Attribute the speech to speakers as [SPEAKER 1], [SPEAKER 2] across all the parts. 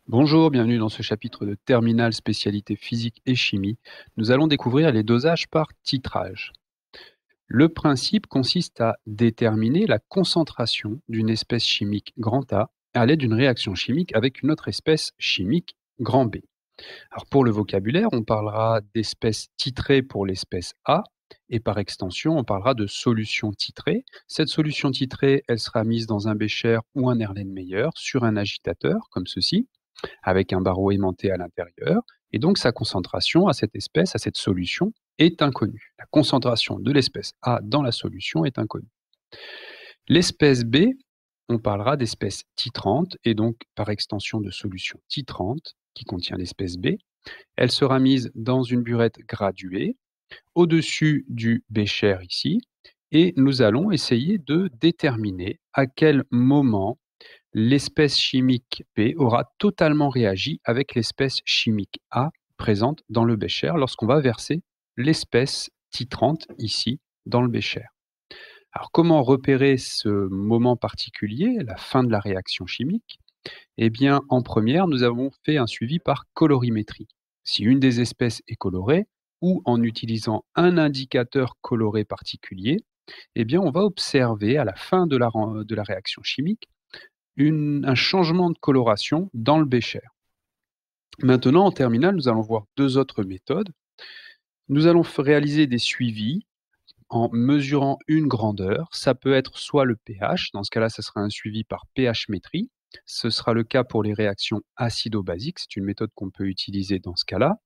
[SPEAKER 1] Bonjour, bienvenue dans ce chapitre de Terminale spécialité physique et chimie. Nous allons découvrir les dosages par titrage. Le principe consiste à déterminer la concentration d'une espèce chimique grand A à l'aide d'une réaction chimique avec une autre espèce chimique grand B. Alors pour le vocabulaire, on parlera d'espèce titrée pour l'espèce A et par extension, on parlera de solution titrée. Cette solution titrée, elle sera mise dans un bécher ou un Erlenmeyer sur un agitateur comme ceci avec un barreau aimanté à l'intérieur, et donc sa concentration à cette espèce, à cette solution, est inconnue. La concentration de l'espèce A dans la solution est inconnue. L'espèce B, on parlera d'espèce titrante, et donc par extension de solution titrante, qui contient l'espèce B. Elle sera mise dans une burette graduée, au-dessus du bécher ici, et nous allons essayer de déterminer à quel moment l'espèce chimique B aura totalement réagi avec l'espèce chimique A présente dans le bécher lorsqu'on va verser l'espèce titrante ici dans le bécher. Alors comment repérer ce moment particulier, la fin de la réaction chimique? Eh bien, en première, nous avons fait un suivi par colorimétrie. Si une des espèces est colorée, ou en utilisant un indicateur coloré particulier, eh bien, on va observer à la fin de la réaction chimique un changement de coloration dans le bécher. Maintenant, en terminale, nous allons voir deux autres méthodes. Nous allons réaliser des suivis en mesurant une grandeur. Ça peut être soit le pH, dans ce cas-là, ce sera un suivi par pH-métrie. Ce sera le cas pour les réactions acido-basiques, c'est une méthode qu'on peut utiliser dans ce cas-là.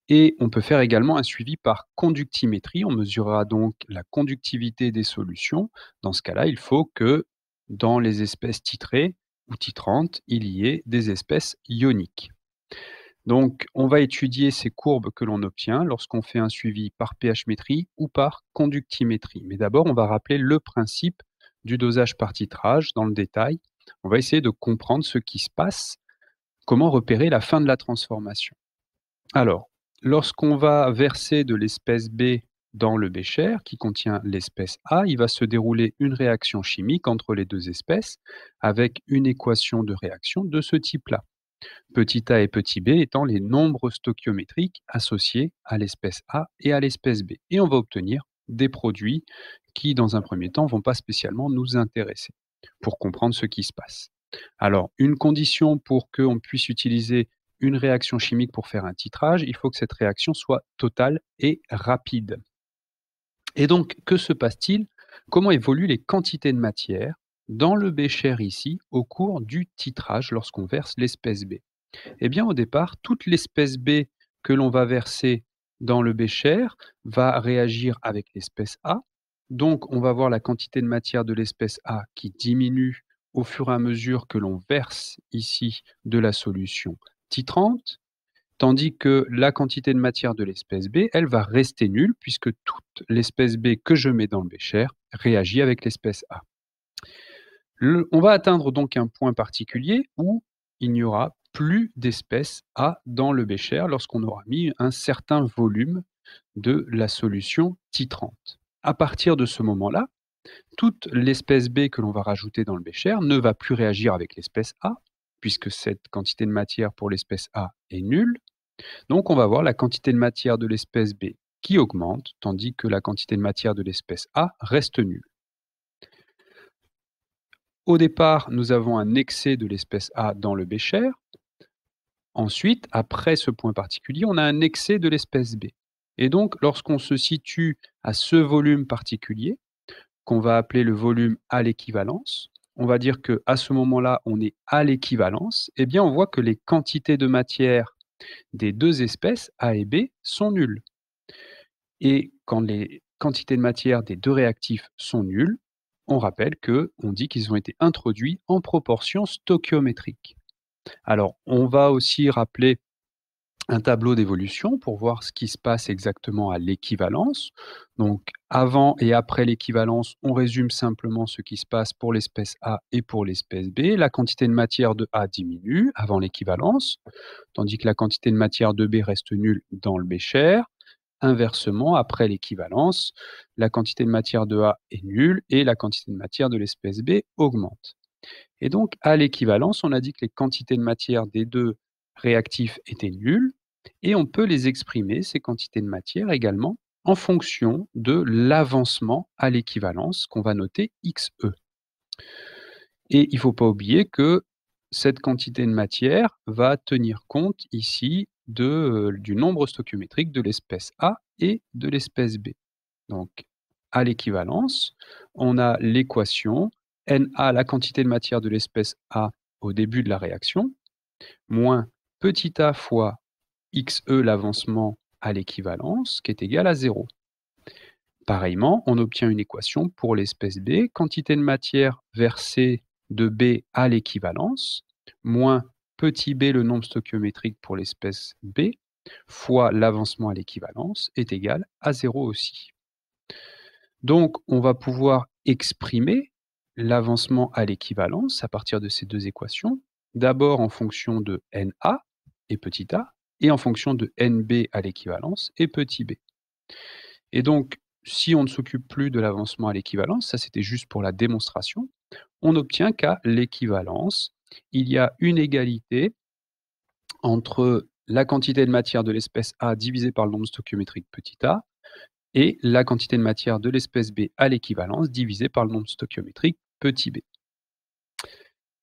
[SPEAKER 1] Et on peut faire également un suivi par conductimétrie. On mesurera donc la conductivité des solutions. Dans ce cas-là, il faut que dans les espèces titrées ou titrantes, il y ait des espèces ioniques. Donc, on va étudier ces courbes que l'on obtient lorsqu'on fait un suivi par pH-métrie ou par conductimétrie. Mais d'abord, on va rappeler le principe du dosage par titrage dans le détail. On va essayer de comprendre ce qui se passe, comment repérer la fin de la transformation. Alors, lorsqu'on va verser de l'espèce B dans le bécher qui contient l'espèce A, il va se dérouler une réaction chimique entre les deux espèces avec une équation de réaction de ce type-là. Petit a et petit b étant les nombres stoichiométriques associés à l'espèce A et à l'espèce B. Et on va obtenir des produits qui, dans un premier temps, ne vont pas spécialement nous intéresser pour comprendre ce qui se passe. Alors, une condition pour qu'on puisse utiliser une réaction chimique pour faire un titrage, il faut que cette réaction soit totale et rapide. Et donc, que se passe-t-il? Comment évoluent les quantités de matière dans le bécher ici au cours du titrage lorsqu'on verse l'espèce B? Eh bien, au départ, toute l'espèce B que l'on va verser dans le bécher va réagir avec l'espèce A. Donc, on va voir la quantité de matière de l'espèce A qui diminue au fur et à mesure que l'on verse ici de la solution titrante, tandis que la quantité de matière de l'espèce B, elle va rester nulle puisque toute l'espèce B que je mets dans le bécher réagit avec l'espèce A. On va atteindre donc un point particulier où il n'y aura plus d'espèce A dans le bécher lorsqu'on aura mis un certain volume de la solution titrante. À partir de ce moment-là, toute l'espèce B que l'on va rajouter dans le bécher ne va plus réagir avec l'espèce A, puisque cette quantité de matière pour l'espèce A est nulle. Donc on va voir la quantité de matière de l'espèce B qui augmente, tandis que la quantité de matière de l'espèce A reste nulle. Au départ, nous avons un excès de l'espèce A dans le bécher. Ensuite, après ce point particulier, on a un excès de l'espèce B. Et donc, lorsqu'on se situe à ce volume particulier, qu'on va appeler le volume à l'équivalence, on va dire qu'à ce moment-là, on est à l'équivalence, eh bien, on voit que les quantités de matière des deux espèces, A et B, sont nulles. Et quand les quantités de matière des deux réactifs sont nulles, on rappelle qu'on dit qu'ils ont été introduits en proportion stoichiométrique. Alors, on va aussi rappeler un tableau d'évolution pour voir ce qui se passe exactement à l'équivalence. Donc, avant et après l'équivalence, on résume simplement ce qui se passe pour l'espèce A et pour l'espèce B. La quantité de matière de A diminue avant l'équivalence, tandis que la quantité de matière de B reste nulle dans le bécher. Inversement, après l'équivalence, la quantité de matière de A est nulle et la quantité de matière de l'espèce B augmente. Et donc, à l'équivalence, on a dit que les quantités de matière des deux réactifs étaient nulles, et on peut les exprimer, ces quantités de matière également, en fonction de l'avancement à l'équivalence qu'on va noter XE. Et il ne faut pas oublier que cette quantité de matière va tenir compte ici du nombre stoichiométrique de l'espèce A et de l'espèce B. Donc, à l'équivalence, on a l'équation Na, la quantité de matière de l'espèce A au début de la réaction, moins petit a fois xe, l'avancement à l'équivalence, qui est égal à 0. Pareillement, on obtient une équation pour l'espèce B, quantité de matière versée de B à l'équivalence, moins petit b, le nombre stoichiométrique pour l'espèce B, fois l'avancement à l'équivalence, est égal à 0 aussi. Donc, on va pouvoir exprimer l'avancement à l'équivalence à partir de ces deux équations, d'abord en fonction de Na et petit a, et en fonction de Nb à l'équivalence et petit b. Et donc, si on ne s'occupe plus de l'avancement à l'équivalence, ça c'était juste pour la démonstration, on obtient qu'à l'équivalence, il y a une égalité entre la quantité de matière de l'espèce A divisée par le nombre stoichiométrique petit a et la quantité de matière de l'espèce B à l'équivalence divisée par le nombre stoichiométrique petit b.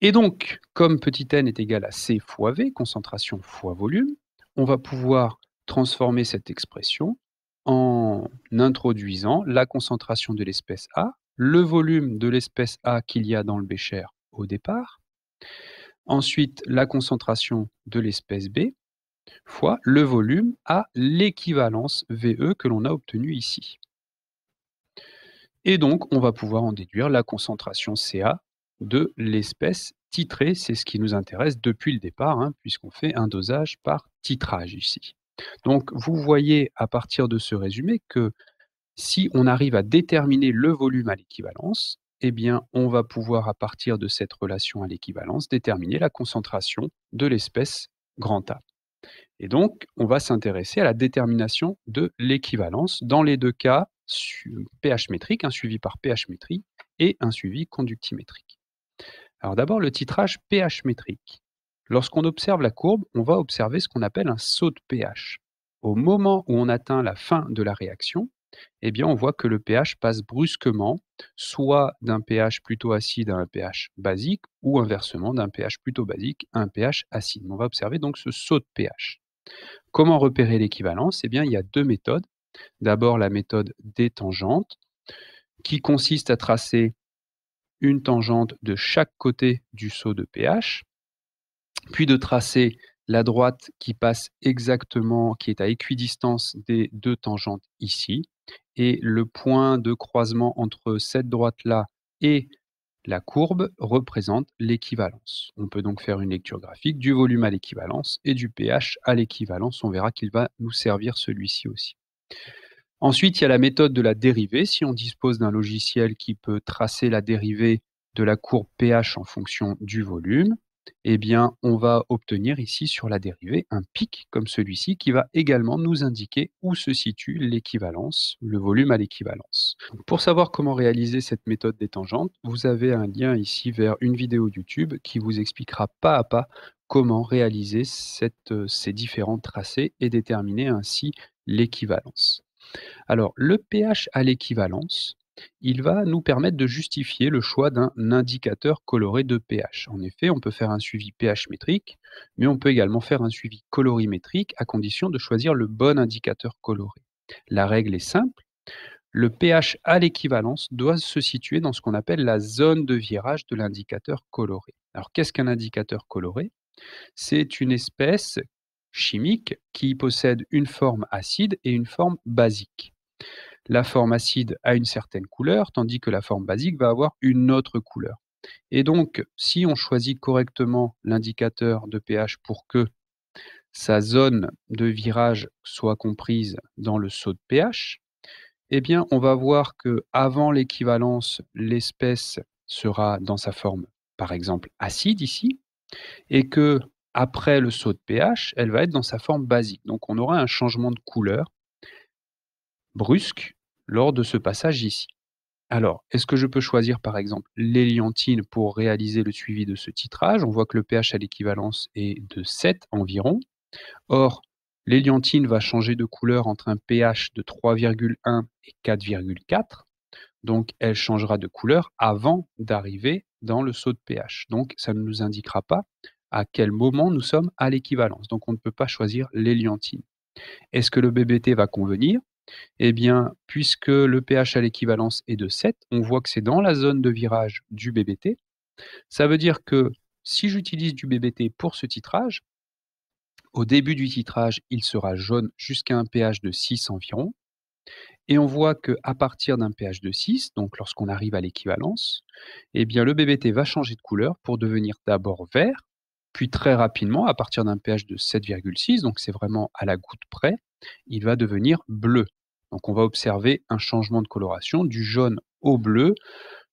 [SPEAKER 1] Et donc, comme petit n est égal à C fois V, concentration fois volume, on va pouvoir transformer cette expression en introduisant la concentration de l'espèce A, le volume de l'espèce A qu'il y a dans le bécher au départ, ensuite la concentration de l'espèce B, fois le volume à l'équivalence VE que l'on a obtenu ici. Et donc, on va pouvoir en déduire la concentration Ca de l'espèce titrée. C'est ce qui nous intéresse depuis le départ, hein, puisqu'on fait un dosage par titrage ici. Donc, vous voyez à partir de ce résumé que si on arrive à déterminer le volume à l'équivalence, eh bien, on va pouvoir, à partir de cette relation à l'équivalence, déterminer la concentration de l'espèce grand A. Et donc, on va s'intéresser à la détermination de l'équivalence dans les deux cas pH métrique, un suivi par pH métrie et un suivi conductimétrique. Alors d'abord, le titrage pH métrique. Lorsqu'on observe la courbe, on va observer ce qu'on appelle un saut de pH. Au moment où on atteint la fin de la réaction, eh bien, on voit que le pH passe brusquement, soit d'un pH plutôt acide à un pH basique, ou inversement d'un pH plutôt basique à un pH acide. On va observer donc ce saut de pH. Comment repérer l'équivalence? Eh bien, il y a deux méthodes. D'abord, la méthode des tangentes, qui consiste à tracer une tangente de chaque côté du saut de pH, puis de tracer la droite qui passe exactement, qui est à équidistance des deux tangentes ici, et le point de croisement entre cette droite-là et la courbe représente l'équivalence. On peut donc faire une lecture graphique du volume à l'équivalence et du pH à l'équivalence. On verra qu'il va nous servir celui-ci aussi. Ensuite, il y a la méthode de la dérivée. Si on dispose d'un logiciel qui peut tracer la dérivée de la courbe pH en fonction du volume, eh bien, on va obtenir ici sur la dérivée un pic comme celui-ci qui va également nous indiquer où se situe l'équivalence, le volume à l'équivalence. Pour savoir comment réaliser cette méthode des tangentes, vous avez un lien ici vers une vidéo YouTube qui vous expliquera pas à pas comment réaliser ces différents tracés et déterminer ainsi l'équivalence. Alors, le pH à l'équivalence, il va nous permettre de justifier le choix d'un indicateur coloré de pH. En effet, on peut faire un suivi pH métrique, mais on peut également faire un suivi colorimétrique à condition de choisir le bon indicateur coloré. La règle est simple, le pH à l'équivalence doit se situer dans ce qu'on appelle la zone de virage de l'indicateur coloré. Alors, qu'est-ce qu'un indicateur coloré? C'est une espèce chimique qui possède une forme acide et une forme basique. La forme acide a une certaine couleur, tandis que la forme basique va avoir une autre couleur. Et donc, si on choisit correctement l'indicateur de pH pour que sa zone de virage soit comprise dans le saut de pH, eh bien, on va voir que avant l'équivalence, l'espèce sera dans sa forme, par exemple, acide ici, et que après le saut de pH, elle va être dans sa forme basique. Donc, on aura un changement de couleur brusque lors de ce passage ici. Alors, est-ce que je peux choisir par exemple l'héliantine pour réaliser le suivi de ce titrage? On voit que le pH à l'équivalence est de 7 environ. Or, l'héliantine va changer de couleur entre un pH de 3,1 et 4,4. Donc, elle changera de couleur avant d'arriver dans le saut de pH. Donc, ça ne nous indiquera pas à quel moment nous sommes à l'équivalence. Donc, on ne peut pas choisir l'héliantine. Est-ce que le BBT va convenir? Eh bien, puisque le pH à l'équivalence est de 7, on voit que c'est dans la zone de virage du BBT. Ça veut dire que si j'utilise du BBT pour ce titrage, au début du titrage, il sera jaune jusqu'à un pH de 6 environ. Et on voit qu'à partir d'un pH de 6, donc lorsqu'on arrive à l'équivalence, eh bien le BBT va changer de couleur pour devenir d'abord vert, puis très rapidement, à partir d'un pH de 7,6, donc c'est vraiment à la goutte près, il va devenir bleu. Donc on va observer un changement de coloration du jaune au bleu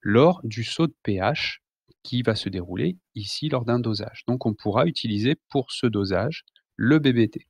[SPEAKER 1] lors du saut de pH qui va se dérouler ici lors d'un dosage. Donc on pourra utiliser pour ce dosage le BBT.